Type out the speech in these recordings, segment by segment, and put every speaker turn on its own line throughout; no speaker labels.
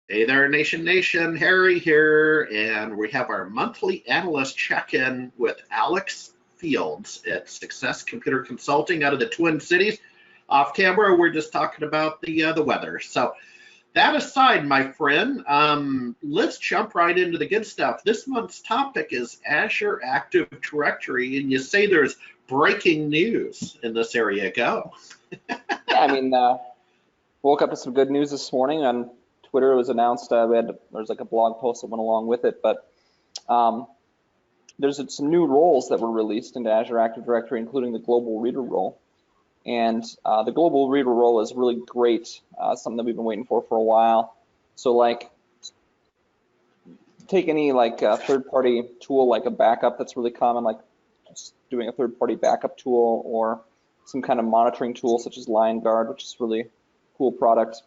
Hey there, Nation. Harry here, and we have our monthly analyst check-in with Alex Fields at Success Computer Consulting out of the Twin Cities. Off camera, we're just talking about the weather. So that aside, my friend, let's jump right into the good stuff. This month's topic is Azure Active Directory, and you say there's breaking news in this area. Go.
Woke up to some good news this morning. On Twitter, it was announced there's like a blog post that went along with it, but there's some new roles that were released into Azure Active Directory, including the global reader role. And the global reader role is really great, something that we've been waiting for a while. So like, take any like third-party tool like a backup that's really common, like just doing a third-party backup tool, or some kind of monitoring tool such as LionGuard, which is really cool product.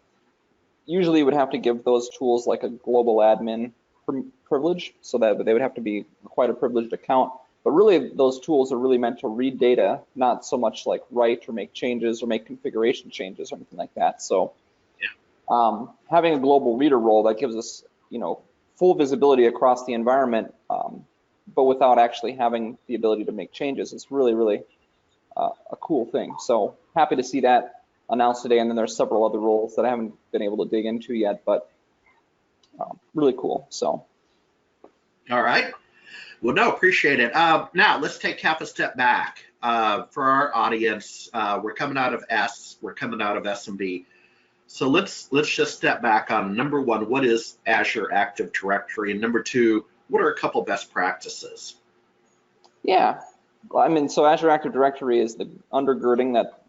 Usually you would have to give those tools like a global admin privilege, so that they would have to be quite a privileged account. But really those tools are really meant to read data, not so much like write or make changes or make configuration changes or anything like that. So having a global reader role that gives us, full visibility across the environment, but without actually having the ability to make changes is really, really a cool thing. So happy to see that announced today, and then there's several other roles that I haven't been able to dig into yet, but really cool. So,
all right. Well, no, appreciate it. Now let's take half a step back for our audience. We're coming out of SMB. So let's just step back on number one. What is Azure Active Directory, and number two, what are a couple best practices?
Yeah, so Azure Active Directory is the undergirding that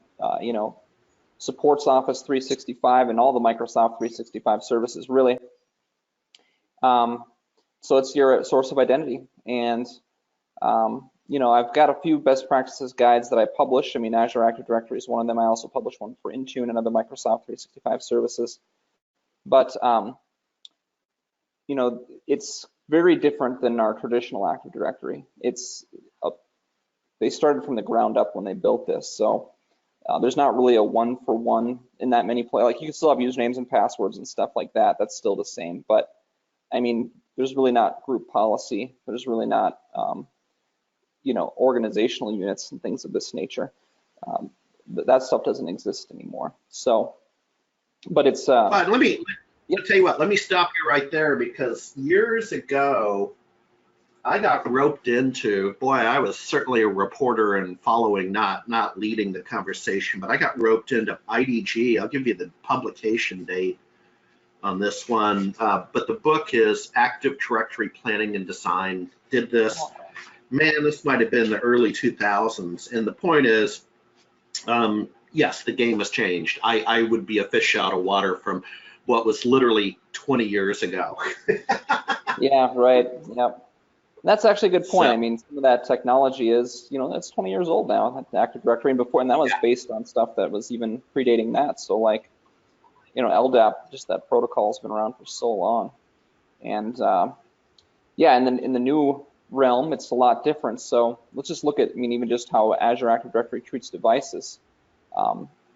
supports Office 365 and all the Microsoft 365 services, really. So it's your source of identity. And, I've got a few best practices guides that I publish. Azure Active Directory is one of them. I also publish one for Intune and other Microsoft 365 services. But, it's very different than our traditional Active Directory. They started from the ground up when they built this. So there's not really a one-for-one in that many places. Like, you can still have usernames and passwords and stuff like that. That's still the same. But there's really not group policy. There's really not, organizational units and things of this nature. That stuff doesn't exist anymore. So, but it's.
But let me tell you what. Let me stop you right there, because years ago, I got roped into, boy, I was certainly a reporter and following, not leading the conversation, but I got roped into IDG. I'll give you the publication date on this one, but the book is Active Directory Planning and Design. Did this, man, this might have been the early 2000s. And the point is, yes, the game has changed. I would be a fish out of water from what was literally 20 years ago.
Yeah, right. Yep. That's actually a good point. Some of that technology is, that's 20 years old now, Active Directory, and that was based on stuff that was even predating that. So like, LDAP, just that protocol has been around for so long. And and then in the new realm, it's a lot different. So let's just look at, even just how Azure Active Directory treats devices.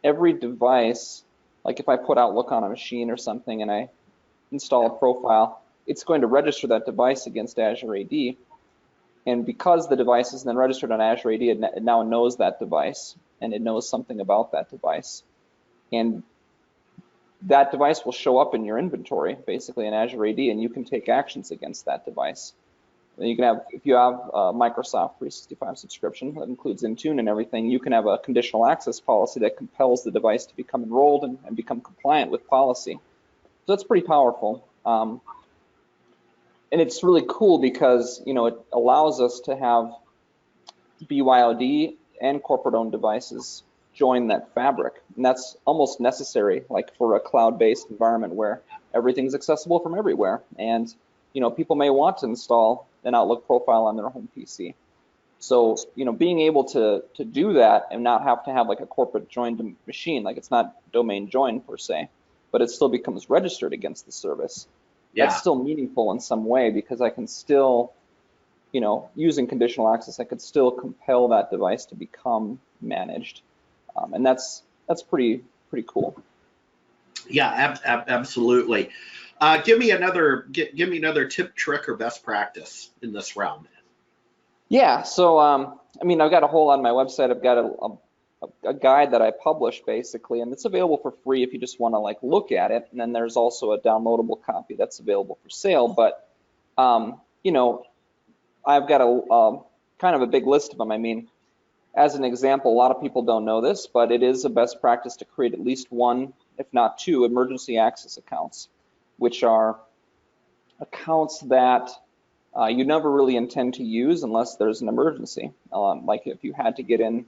Every device, like if I put Outlook on a machine or something and I install a profile, it's going to register that device against Azure AD. And because the device is then registered on Azure AD, it now knows that device, and it knows something about that device. And that device will show up in your inventory, basically in Azure AD, and you can take actions against that device. And you can have, if you have a Microsoft 365 subscription that includes Intune and everything, you can have a conditional access policy that compels the device to become enrolled and become compliant with policy. So that's pretty powerful. And it's really cool because, it allows us to have BYOD and corporate-owned devices join that fabric. And that's almost necessary, like for a cloud-based environment where everything's accessible from everywhere. And, people may want to install an Outlook profile on their home PC. So, being able to do that and not have to have like a corporate joined machine, like it's not domain joined per se, but it still becomes registered against the service. Yeah. That's still meaningful in some way, because I can still, using conditional access, I could still compel that device to become managed, and that's pretty cool.
Yeah, absolutely. Give me another tip, trick, or best practice in this realm.
Yeah, so I mean, I've got a whole on my website. I've got a guide that I publish basically, and it's available for free if you just want to like look at it. And then there's also a downloadable copy that's available for sale. But you know, I've got a kind of a big list of them. I mean, as an example, a lot of people don't know this, but it is a best practice to create at least one, if not two, emergency access accounts, which are accounts that you never really intend to use unless there's an emergency. Like if you had to get in,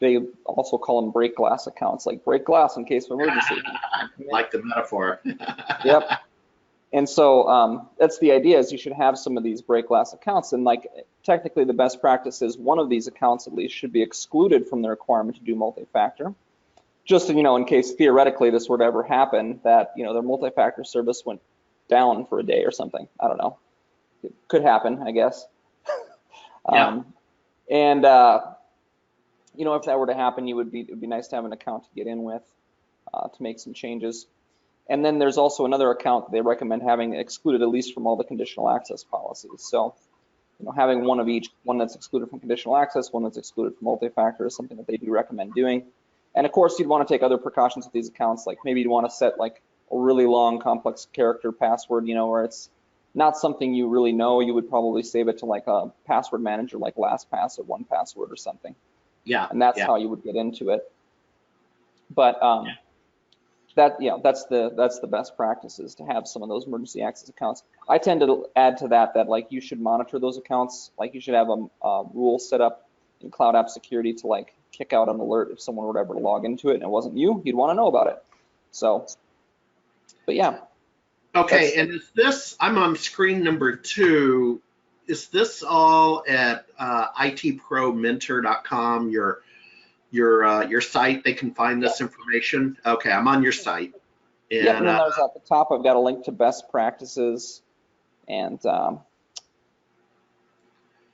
they also call them break glass accounts, like break glass in case of emergency.
Like the metaphor.
Yep. And so that's the idea, is you should have some of these break glass accounts. And like technically the best practice is one of these accounts at least should be excluded from the requirement to do multi-factor. Just, you know, in case theoretically this were to ever happen, that, you know, their multi-factor service went down for a day or something. I don't know. It could happen, I guess.
Yeah.
And you know, if that were to happen, it'd be nice to have an account to get in with to make some changes. And then there's also another account that they recommend having excluded at least from all the conditional access policies. So, you know, having one of each, one that's excluded from conditional access, one that's excluded from multi-factor is something that they do recommend doing. And of course, you'd want to take other precautions with these accounts, like maybe you'd want to set like a really long, complex character password, you know, where it's not something you really know. You would probably save it to like a password manager, like LastPass or 1Password or something.
Yeah.
And that's how you would get into it. But that's the best practice, is to have some of those emergency access accounts. I tend to add to that like you should monitor those accounts. Like you should have a rule set up in Cloud App Security to like kick out an alert if someone were ever to log into it and it wasn't you. You'd want to know about it. So, but yeah.
Okay, and is this? I'm on screen number 2. Is this all at itpromentor.com? Your site, they can find this information. Okay, I'm on your site. And,
and then there's at the top, I've got a link to best practices, and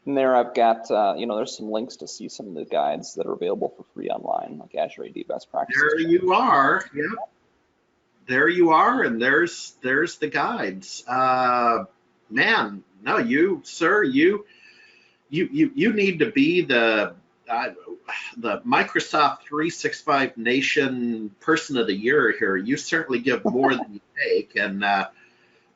in there I've got you know, there's some links to see some of the guides that are available for free online, like Azure AD best practices.
There you are. Yeah. There you are, and there's the guides. Man, no, you, sir, you need to be the Microsoft 365 Nation Person of the Year here. You certainly give more than you take, and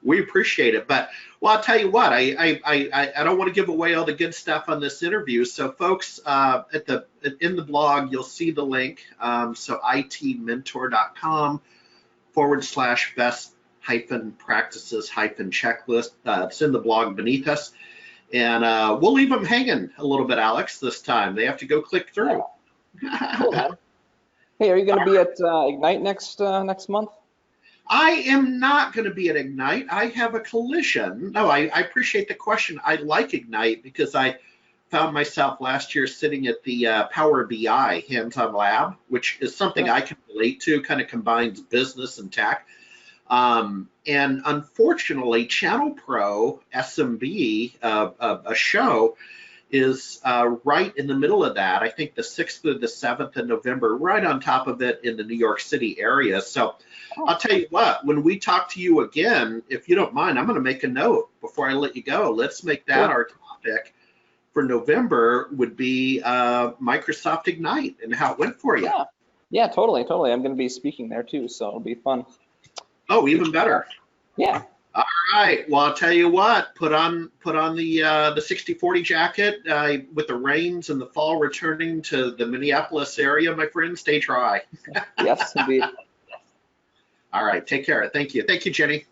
we appreciate it. But, well, I'll tell you what, I don't want to give away all the good stuff on this interview. So, folks, in the blog, you'll see the link. So itmentor.com/best-practices-checklist. It's in the blog beneath us. And we'll leave them hanging a little bit, Alex, this time. They have to go click through.
Cool, man. Hey, are you going to be at Ignite next month?
I am not going to be at Ignite. I have a collision. No, I appreciate the question. I like Ignite because I found myself last year sitting at the Power BI hands-on lab, which is something I can relate to, kind of combines business and tech. And unfortunately, Channel Pro SMB, a show, is right in the middle of that. I think the 6th through the 7th of November, right on top of it in the New York City area. So I'll tell you what, when we talk to you again, if you don't mind, I'm going to make a note before I let you go. Let's make that our topic for November, would be Microsoft Ignite and how it went for you.
Yeah, totally. I'm going to be speaking there too, so it'll be fun.
Oh, even better.
Yeah.
All right. Well, I'll tell you what. Put on the 60/40 jacket with the rains and the fall returning to the Minneapolis area, my friend. Stay dry.
Yes, indeed.
All right. Take care. Thank you. Thank you, Jenny.